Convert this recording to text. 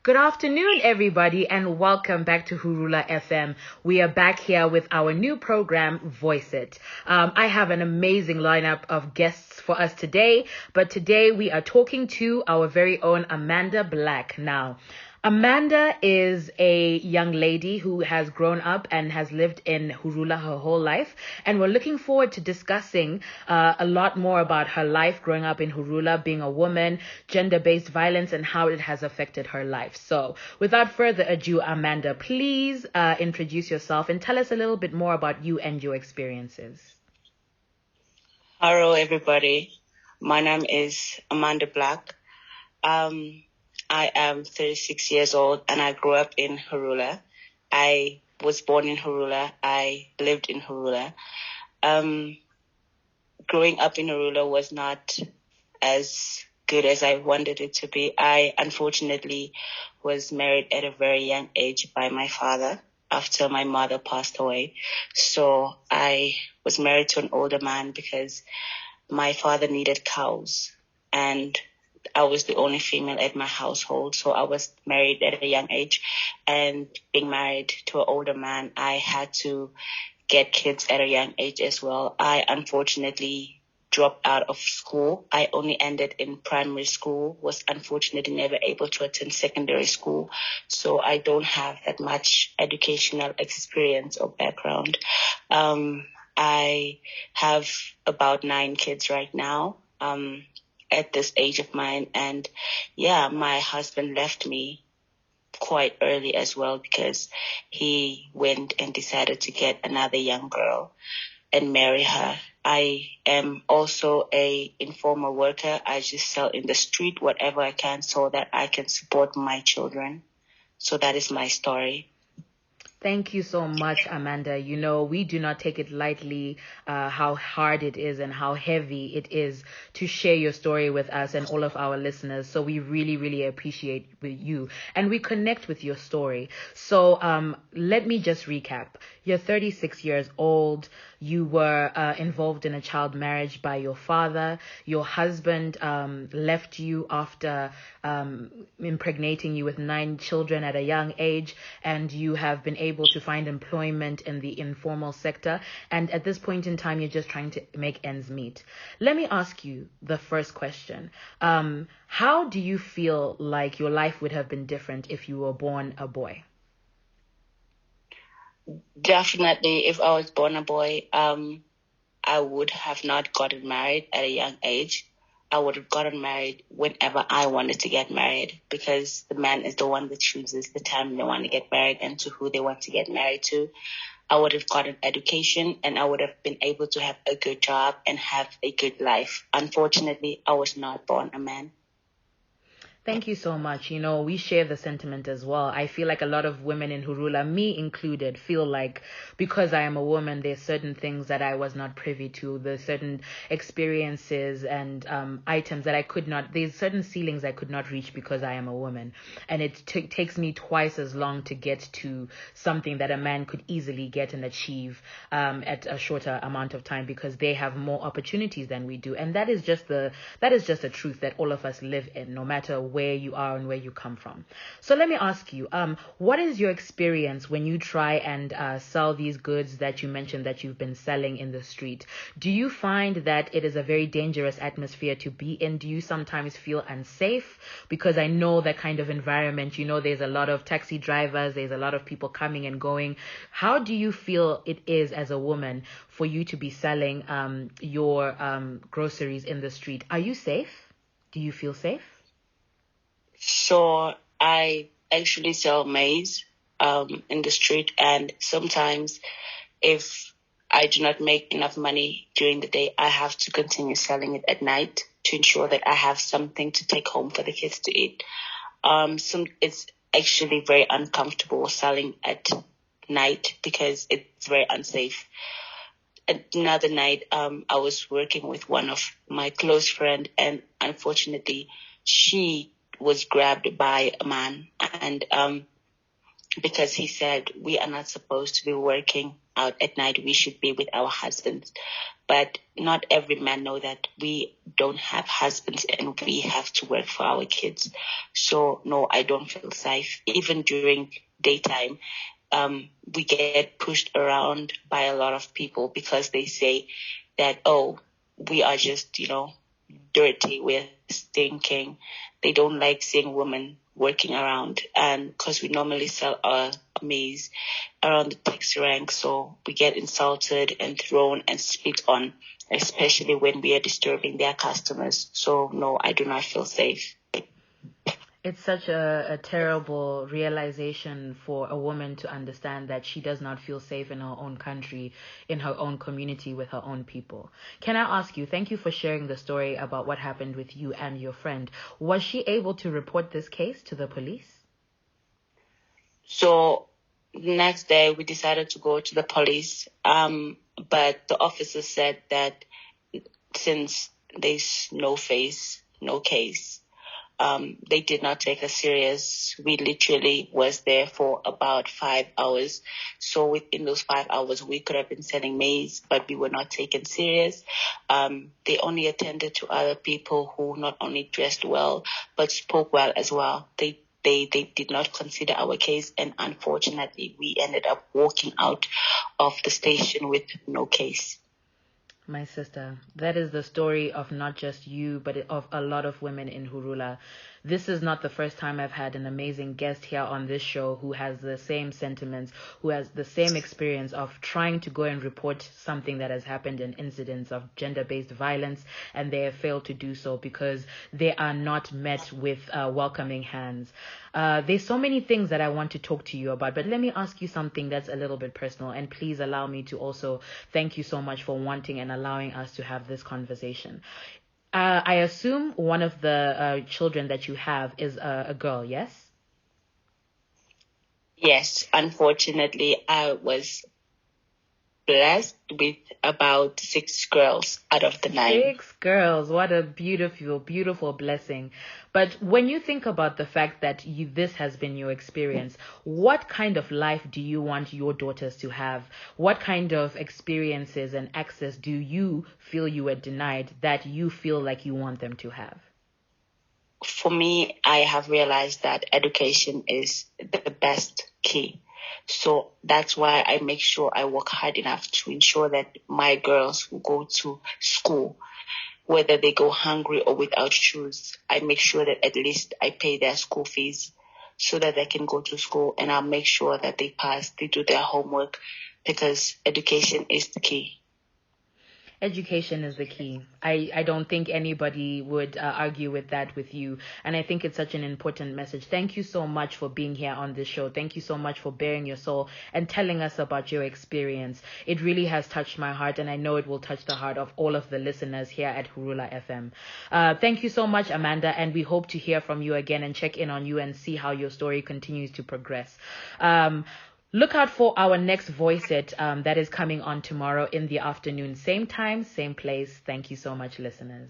Good afternoon, everybody, and welcome back to Hurula FM. We are back here with our new program, Voice It. I have an amazing lineup of guests for us today, but today we are talking to our very own Amanda Black. Now, Amanda is a young lady who has grown up and has lived in Hurula her whole life. And we're looking forward to discussing a lot more about her life growing up in Hurula, being a woman, gender-based violence, and how it has affected her life. So without further ado, Amanda, please introduce yourself and tell us a little bit more about you and your experiences. Hello, everybody. My name is Amanda Black. I am 36 years old and I grew up in Hurula. I was born in Hurula. I lived in Hurula. Growing up in Hurula was not as good as I wanted it to be. I unfortunately was married at a very young age by my father after my mother passed away. So I was married to an older man because my father needed cows and I was the only female at my household, so I was married at a young age. And being married to an older man, I had to get kids at a young age as well. I unfortunately dropped out of school. I only ended in primary school, was unfortunately never able to attend secondary school. So I don't have that much educational experience or background. I have about 9 kids right now. At this age of mine. And yeah, my husband left me quite early as well because he went and decided to get another young girl and marry her. I am also a informal worker. I just sell in the street whatever I can so that I can support my children. So that is my story. Thank you so much, Amanda. You know, we do not take it lightly how hard it is and how heavy it is to share your story with us and all of our listeners. So we really, really appreciate you and we connect with your story. So let me just recap. You're 36 years old. You were involved in a child marriage by your father. Your husband left you after impregnating you with 9 children at a young age, and you have been able to find employment in the informal sector. And at this point in time, you're just trying to make ends meet. Let me ask you the first question. How do you feel like your life would have been different if you were born a boy? Definitely, if I was born a boy, I would have not gotten married at a young age. I would have gotten married whenever I wanted to get married because the man is the one that chooses the time they want to get married and to who they want to get married to. I would have gotten education and I would have been able to have a good job and have a good life. Unfortunately, I was not born a man. Thank you so much. You know, we share the sentiment as well. I feel like a lot of women in Hurula, me included, feel like because I am a woman, there's certain things that I was not privy to. There's certain experiences and items that there's certain ceilings I could not reach because I am a woman. And it takes me twice as long to get to something that a man could easily get and achieve at a shorter amount of time because they have more opportunities than we do. And that is just a truth that all of us live in, no matter where you are and where you come from. So let me ask you, what is your experience when you try and sell these goods that you mentioned that you've been selling in the street? Do you find that it is a very dangerous atmosphere to be in? Do you sometimes feel unsafe? Because I know that kind of environment, you know, there's a lot of taxi drivers, there's a lot of people coming and going. How do you feel it is as a woman for you to be selling your groceries in the street? Are you safe? Do you feel safe? So I actually sell maize in the street, and sometimes if I do not make enough money during the day, I have to continue selling it at night to ensure that I have something to take home for the kids to eat. It's actually very uncomfortable selling at night because it's very unsafe. Another night, I was working with one of my close friend, and unfortunately, she was grabbed by a man, and because he said we are not supposed to be working out at night. We should be with our husbands. But not every man know that we don't have husbands and we have to work for our kids. So no, I don't feel safe. Even during daytime, we get pushed around by a lot of people because they say that, oh, we are just, dirty, we're stinking. They don't like seeing women working around, and because we normally sell our maize around the taxi rank, so we get insulted and thrown and spit on, especially when we are disturbing their customers. So no, I do not feel safe. It's such a terrible realization for a woman to understand that she does not feel safe in her own country, in her own community, with her own people. Can I ask you, thank you for sharing the story about what happened with you and your friend. Was she able to report this case to the police? So the next day we decided to go to the police, but the officer said that since there's no face, no case, they did not take us serious. We literally was there for about 5 hours. So within those 5 hours, we could have been selling maize, but we were not taken serious. They only attended to other people who not only dressed well, but spoke well as well. They did not consider our case, and unfortunately, we ended up walking out of the station with no case. My sister, that is the story of not just you, but of a lot of women in Hurula. This is not the first time I've had an amazing guest here on this show who has the same sentiments, who has the same experience of trying to go and report something that has happened in incidents of gender-based violence, and they have failed to do so because they are not met with welcoming hands. There's so many things that I want to talk to you about, but let me ask you something that's a little bit personal, and please allow me to also thank you so much for wanting and allowing us to have this conversation. I assume one of the children that you have is a girl, yes? Yes, unfortunately, I was blessed with about 6 girls out of the 9. 6 girls. What a beautiful, beautiful blessing. But when you think about the fact that this has been your experience, what kind of life do you want your daughters to have? What kind of experiences and access do you feel you were denied that you feel like you want them to have? For me, I have realized that education is the best key. So that's why I make sure I work hard enough to ensure that my girls will go to school, whether they go hungry or without shoes. I make sure that at least I pay their school fees so that they can go to school, and I'll make sure that they pass, they do their homework, because education is the key. Education is the key. I don't think anybody would argue with that with you. And I think it's such an important message. Thank you so much for being here on this show. Thank you so much for bearing your soul and telling us about your experience. It really has touched my heart, and I know it will touch the heart of all of the listeners here at Hurula FM. Thank you so much, Amanda, and we hope to hear from you again and check in on you and see how your story continues to progress. Look out for our next Voice It that is coming on tomorrow in the afternoon. Same time, same place. Thank you so much, listeners.